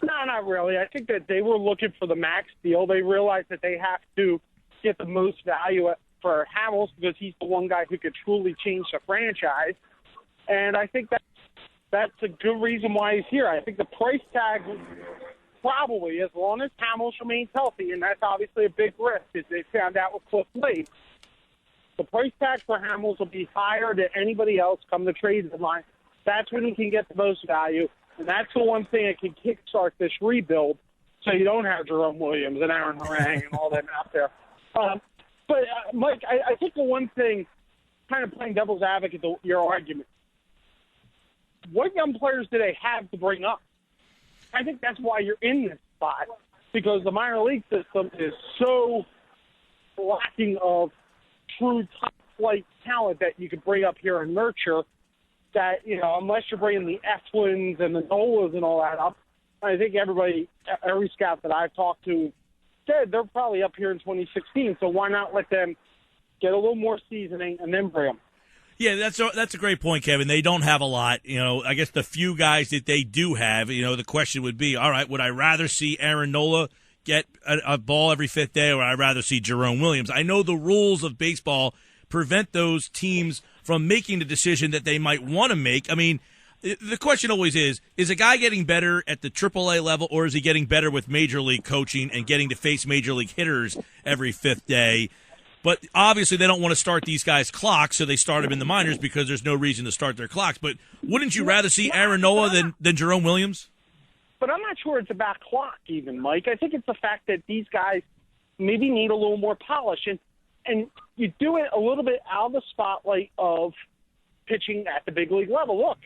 No, not really. I think that they were looking for the max deal. They realized that they have to get the most value for Hamels because he's the one guy who could truly change the franchise. And I think that's a good reason why he's here. I think the price tag probably, as long as Hamels remains healthy, and that's obviously a big risk, as they found out with Cliff Lee, the price tag for Hamels will be higher than anybody else come the trade deadline. That's when he can get the most value, and that's the one thing that can kickstart this rebuild so you don't have Jerome Williams and Aaron Harang and all that out there. But, Mike, I think the one thing, kind of playing devil's advocate to your argument, what young players do they have to bring up? I think that's why you're in this spot, because the minor league system is so lacking of true top-flight talent that you could bring up here and nurture that, unless you're bringing the Eflins and the Nolas and all that up, I think every scout that I've talked to said they're probably up here in 2016, so why not let them get a little more seasoning and then bring them? Yeah, that's a great point, Kevin. They don't have a lot. I guess the few guys that they do have, the question would be, all right, would I rather see Aaron Nola get a ball every fifth day, or would I rather see Jerome Williams? I know the rules of baseball prevent those teams from making the decision that they might want to make. I mean, the question always is a guy getting better at the AAA level, or is he getting better with Major League coaching and getting to face Major League hitters every fifth day? But obviously they don't want to start these guys' clocks, so they start them in the minors because there's no reason to start their clocks. But wouldn't you rather see Aaron Nola than Jerome Williams? But I'm not sure it's about clock even, Mike. I think it's the fact that these guys maybe need a little more polish. And you do it a little bit out of the spotlight of pitching at the big league level. Look,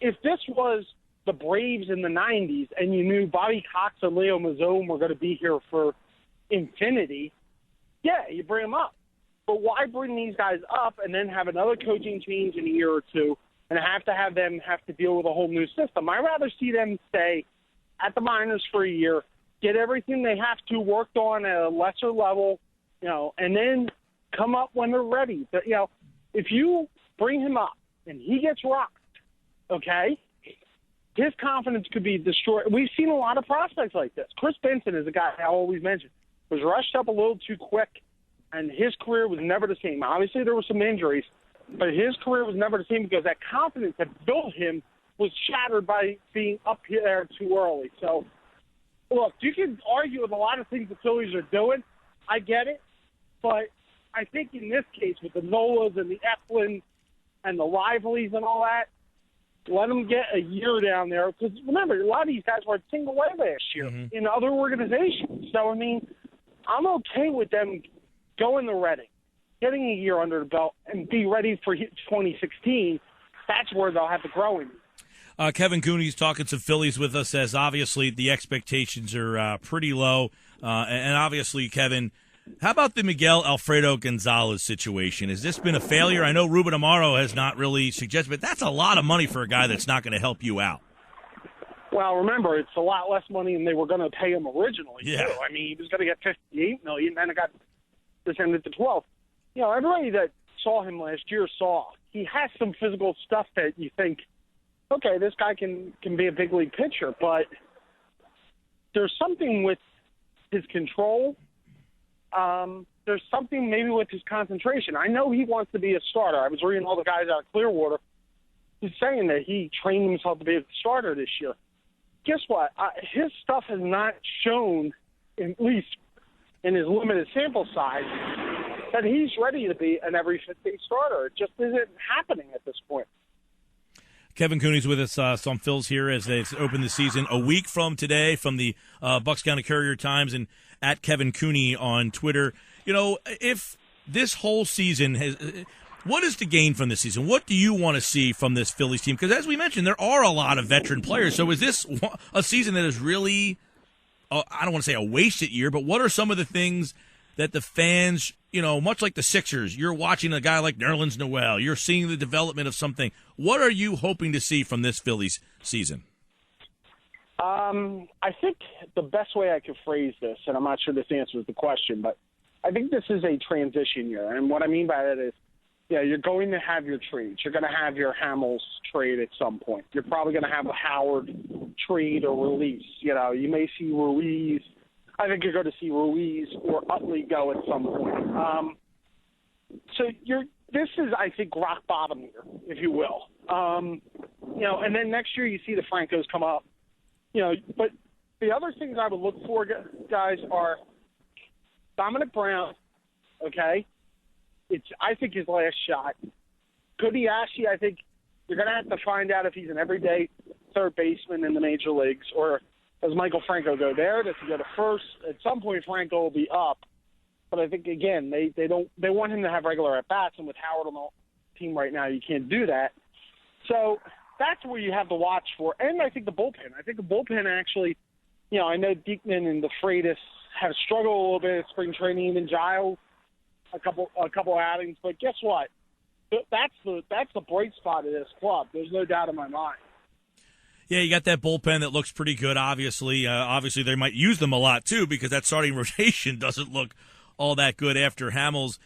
if this was the Braves in the 90s and you knew Bobby Cox and Leo Mazzone were going to be here for infinity, yeah, you bring them up. But why bring these guys up and then have another coaching change in a year or two and have them have to deal with a whole new system? I'd rather see them stay at the minors for a year, get everything they have to worked on at a lesser level, and then come up when they're ready. But, if you bring him up and he gets rocked, okay, his confidence could be destroyed. We've seen a lot of prospects like this. Chris Benson is a guy I always mention. Was rushed up a little too quick, and his career was never the same. Obviously, there were some injuries, but his career was never the same because that confidence that built him was shattered by being up here too early. So, look, you can argue with a lot of things the Phillies are doing. I get it. But I think in this case, with the Nolas and the Eflins and the Liveleys and all that, let them get a year down there. Because, remember, a lot of these guys were single way last year in other organizations. So, I'm okay with them going to Reading, getting a year under the belt, and be ready for 2016. That's where they'll have to grow in. Kevin Cooney's talking some Phillies with us, as obviously the expectations are pretty low. And obviously, Kevin, how about the Miguel Alfredo Gonzalez situation? Has this been a failure? I know Ruben Amaro has not really suggested, but that's a lot of money for a guy that's not going to help you out. Well, remember, it's a lot less money than they were going to pay him originally, too. I mean, he was going to get $58 million, then it got descended to $12. Everybody that saw him last year saw he has some physical stuff that you think, okay, this guy can be a big league pitcher, but there's something with his control. There's something maybe with his concentration. I know he wants to be a starter. I was reading all the guys out of Clearwater. He's saying that he trained himself to be a starter this year. Guess what? His stuff has not shown, at least in his limited sample size, that he's ready to be an every fifth-day starter. It just isn't happening at this point. Kevin Cooney's with us, some Phils here as they open the season a week from today from the Bucks County Courier-Times and at Kevin Cooney on Twitter. If this whole season has what is the gain from this season? What do you want to see from this Phillies team? Because as we mentioned, there are a lot of veteran players. So is this a season that is really, I don't want to say a wasted year, but what are some of the things that the fans, much like the Sixers, you're watching a guy like Nerlens Noel, you're seeing the development of something. What are you hoping to see from this Phillies season? I think the best way I could phrase this, and I'm not sure this answers the question, but I think this is a transition year. And what I mean by that is you're going to have your trades. You're going to have your Hamels trade at some point. You're probably going to have a Howard trade or release. You may see Ruiz. I think you're going to see Ruiz or Utley go at some point. So this is, I think, rock bottom here, if you will. And then next year you see the Francos come up. But the other things I would look for, guys, are Domonic Brown, okay? It's, I think, his last shot. Cooney, I think you're going to have to find out if he's an everyday third baseman in the major leagues, or does Michael Franco go there? Does he go to first? At some point, Franco will be up. But I think, again, they want him to have regular at-bats, and with Howard on the team right now, you can't do that. So that's where you have to watch for. And I think the bullpen. I think the bullpen actually, I know Diekman and the Freitas have struggled a little bit at spring training, even Giles a couple outings. But guess what? That's the bright spot of this club. There's no doubt in my mind. Yeah, you got that bullpen that looks pretty good, obviously. Obviously, they might use them a lot, too, because that starting rotation doesn't look all that good after Hamels.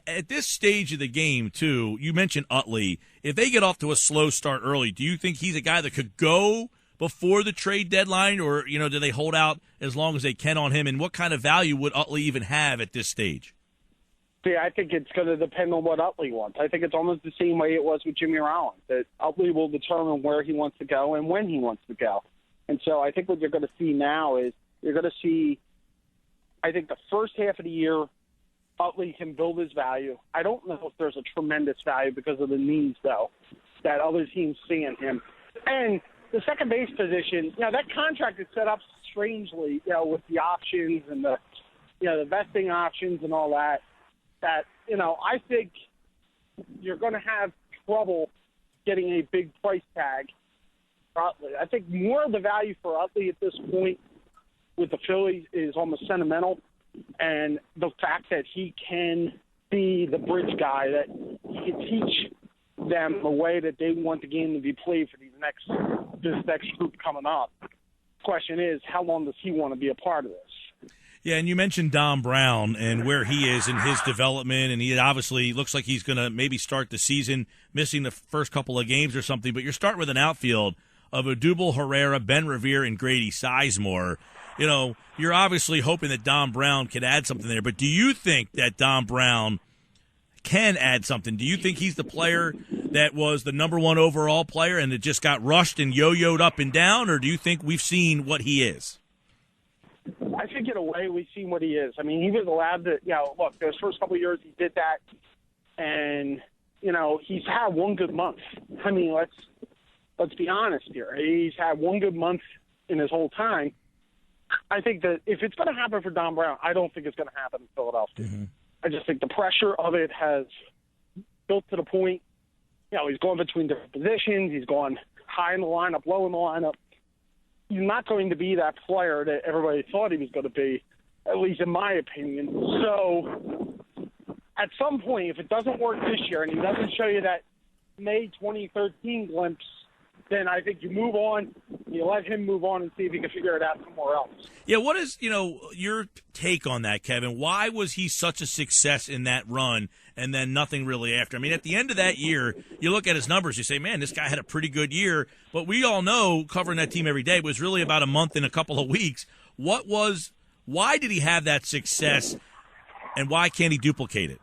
At this stage of the game, too, you mentioned Utley. If they get off to a slow start early, do you think he's a guy that could go before the trade deadline, or, do they hold out as long as they can on him? And what kind of value would Utley even have at this stage? Yeah, I think it's going to depend on what Utley wants. I think it's almost the same way it was with Jimmy Rollins, that Utley will determine where he wants to go and when he wants to go. And so I think what you're going to see now is you're going to see, I think the first half of the year, Utley can build his value. I don't know if there's a tremendous value because of the needs, though, that other teams see in him. And the second base position, that contract is set up strangely, with the options and the vesting options and all that. I think you're going to have trouble getting a big price tag for Utley. I think more of the value for Utley at this point with the Phillies is almost sentimental, and the fact that he can be the bridge guy, that he can teach them the way that they want the game to be played for this next group coming up. The question is, how long does he want to be a part of this? Yeah, and you mentioned Dom Brown and where he is in his development, and he obviously looks like he's going to maybe start the season missing the first couple of games or something, but you're starting with an outfield of Odubel Herrera, Ben Revere, and Grady Sizemore. You're obviously hoping that Dom Brown can add something there, but do you think that Dom Brown can add something? Do you think he's the player that was the number one overall player and it just got rushed and yo-yoed up and down, or do you think we've seen what he is? I think in a way we've seen what he is. I mean, he was allowed to, look, those first couple of years he did that, and, he's had one good month. I mean, let's be honest here. He's had one good month in his whole time. I think that if it's going to happen for Dom Brown, I don't think it's going to happen in Philadelphia. Mm-hmm. I just think the pressure of it has built to the point, he's going between different positions. He's going high in the lineup, low in the lineup. He's not going to be that player that everybody thought he was going to be, at least in my opinion. So at some point, if it doesn't work this year and he doesn't show you that May 2013 glimpse, then I think you move on, you let him move on and see if he can figure it out somewhere else. Yeah, what is, your take on that, Kevin? Why was he such a success in that run and then nothing really after? I mean, at the end of that year, you look at his numbers, you say, man, this guy had a pretty good year. But we all know, covering that team every day, it was really about a month and a couple of weeks. Why did he have that success, and why can't he duplicate it?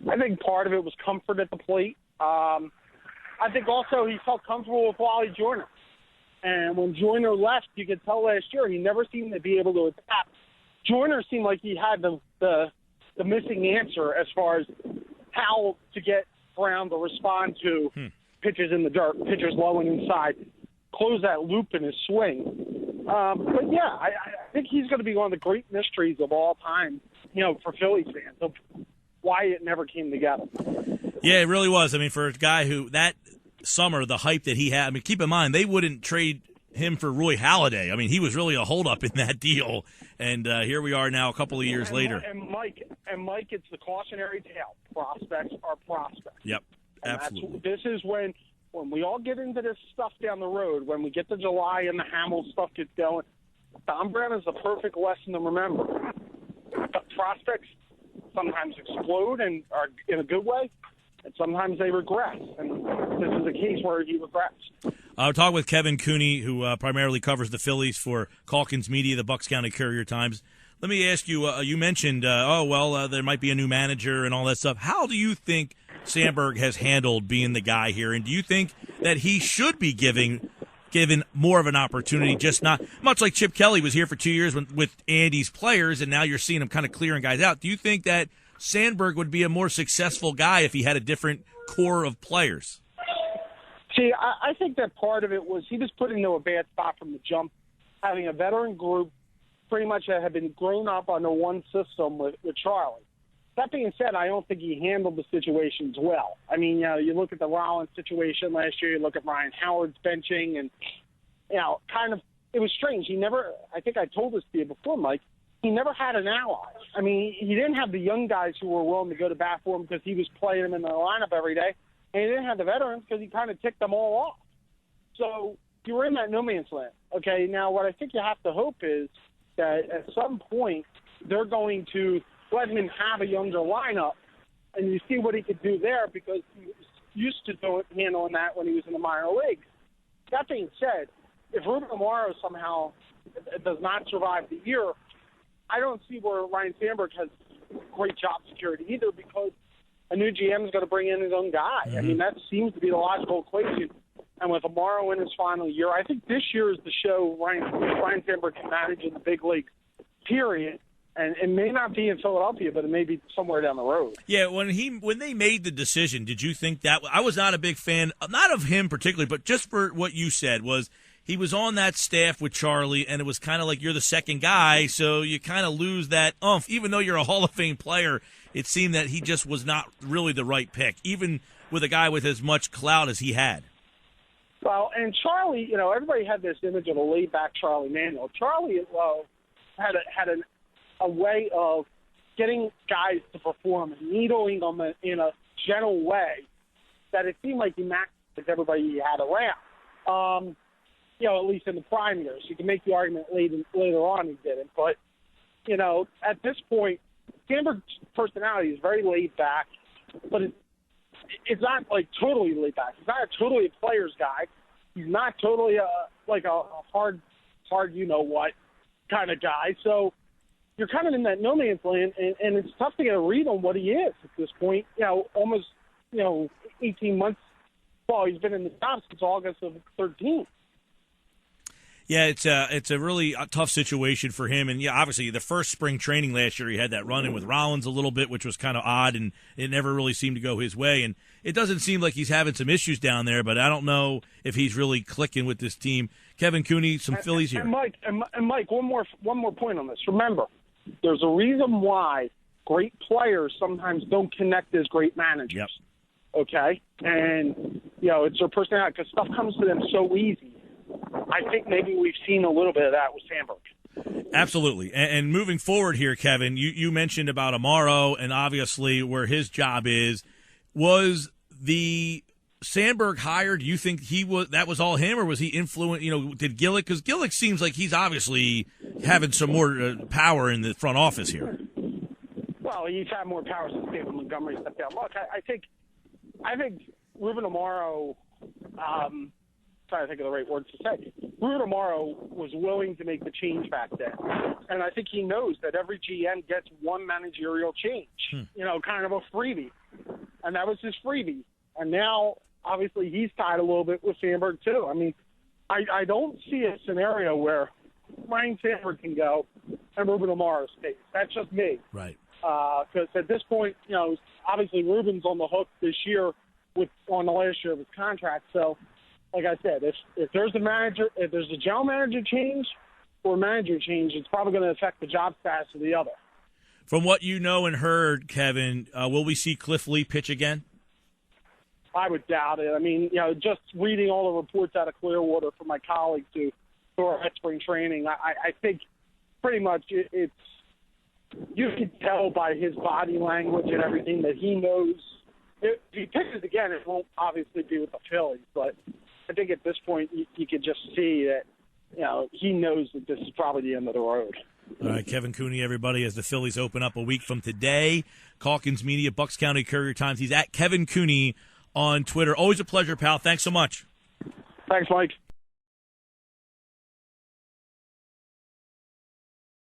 I think part of it was comfort at the plate. I think also he felt comfortable with Wally Joyner. And when Joyner left, you could tell last year he never seemed to be able to adapt. Joyner seemed like he had the missing answer as far as how to get Brown to respond to pitches in the dirt, pitchers low and inside, close that loop in his swing. But, yeah, I think he's going to be one of the great mysteries of all time, for Phillies fans, of why it never came together. Yeah, it really was. I mean, for a guy who that summer, the hype that he had, I mean, keep in mind, they wouldn't trade him for Roy Halladay. I mean, he was really a holdup in that deal. And here we are now a couple of years later. And Mike, it's the cautionary tale. Prospects are prospects. Yep, absolutely. This is when we all get into this stuff down the road, when we get to July and the Hamels stuff gets going, Dom Brown is the perfect lesson to remember. The prospects sometimes explode and are in a good way, and sometimes they regress. And this is a case where he regressed. I'll talk with Kevin Cooney, who primarily covers the Phillies for Calkins Media, the Bucks County Courier-Times. Let me ask you, you mentioned, there might be a new manager and all that stuff. How do you think Sandberg has handled being the guy here? And do you think that he should be given more of an opportunity, just not much like Chip Kelly was here for 2 years with Andy's players, and now you're seeing him kind of clearing guys out. Do you think that Sandberg would be a more successful guy if he had a different core of players? See, I think that part of it was he was put into a bad spot from the jump, having a veteran group pretty much that had been grown up under one system with Charlie. That being said, I don't think he handled the situations well. I mean, you look at the Rollins situation last year, you look at Ryan Howard's benching, and, it was strange. He never, I think I told this to you before, Mike, he never had an ally. I mean, he didn't have the young guys who were willing to go to bat for him because he was playing them in the lineup every day, and he didn't have the veterans because he kind of ticked them all off. So you were in that no man's land. Okay, now what I think you have to hope is that at some point they're going to let him have a younger lineup, and you see what he could do there because he was used to handling that when he was in the minor leagues. That being said, if Ruben Amaro somehow does not survive the year, I don't see where Ryan Sandberg has great job security either because a new GM is going to bring in his own guy. Mm-hmm. I mean, that seems to be the logical equation. And with Amaro in his final year, I think this year is the show Ryan Sandberg can manage in the big leagues, period. And it may not be in Philadelphia, but it may be somewhere down the road. Yeah, when they made the decision, did you think that – I was not a big fan, not of him particularly, but just for what you said was he was on that staff with Charlie, and it was kind of like you're the second guy, so you kind of lose that oomph. Even though you're a Hall of Fame player, it seemed that he just was not really the right pick, even with a guy with as much clout as he had. Well, and Charlie, everybody had this image of a laid-back Charlie Manuel. Charlie had a way of getting guys to perform, needling them in a gentle way that it seemed like he maximized everybody he had around. At least in the prime years. You can make the argument later on he didn't. But, at this point, Sandberg's personality is very laid back, but it's not like totally laid back. He's not a totally a player's guy. He's not totally a hard you-know-what kind of guy. So you're kind of in that no man's land, and it's tough to get a read on what he is at this point. Almost 18 months. Well, he's been in the job since August of 2013. Yeah, it's a really tough situation for him. And, yeah, obviously the first spring training last year he had that run-in with Rollins a little bit, which was kind of odd, and it never really seemed to go his way. And it doesn't seem like he's having some issues down there, but I don't know if he's really clicking with this team. Kevin Cooney, some Phillies here. And Mike, one more point on this. Remember, there's a reason why great players sometimes don't connect as great managers. Yep. Okay? And, it's their personality because stuff comes to them so easy. I think maybe we've seen a little bit of that with Sandberg. Absolutely. And moving forward here, Kevin, you mentioned about Amaro and obviously where his job is. Was the Sandberg hired? Do you think that was all him, or was he influenced? Did Gillick? Because Gillick seems like he's obviously having some more power in the front office here. Well, he's had more power since David Montgomery stepped down. Look, I think Ruben Amaro. Trying to think of the right words to say. Ruben Amaro was willing to make the change back then. And I think he knows that every GM gets one managerial change, kind of a freebie. And that was his freebie. And now, obviously, he's tied a little bit with Sandberg, too. I mean, I don't see a scenario where Ryan Sandberg can go and Ruben Amaro stays. That's just me. Right. Because at this point, obviously Ruben's on the hook this year on the last year of his contract. So, like I said, if there's a general manager change or manager change, it's probably going to affect the job status of the other. From what you know and heard, Kevin, will we see Cliff Lee pitch again? I would doubt it. I mean, just reading all the reports out of Clearwater from my colleagues who are at spring training, I think pretty much it's you can tell by his body language and everything that he knows. If he pitches again, it won't obviously be with the Phillies, but I think at this point you could just see that, he knows that this is probably the end of the road. All right, Kevin Cooney, everybody, as the Phillies open up a week from today. Calkins Media, Bucks County Courier-Times. He's at Kevin Cooney on Twitter. Always a pleasure, pal. Thanks so much. Thanks, Mike.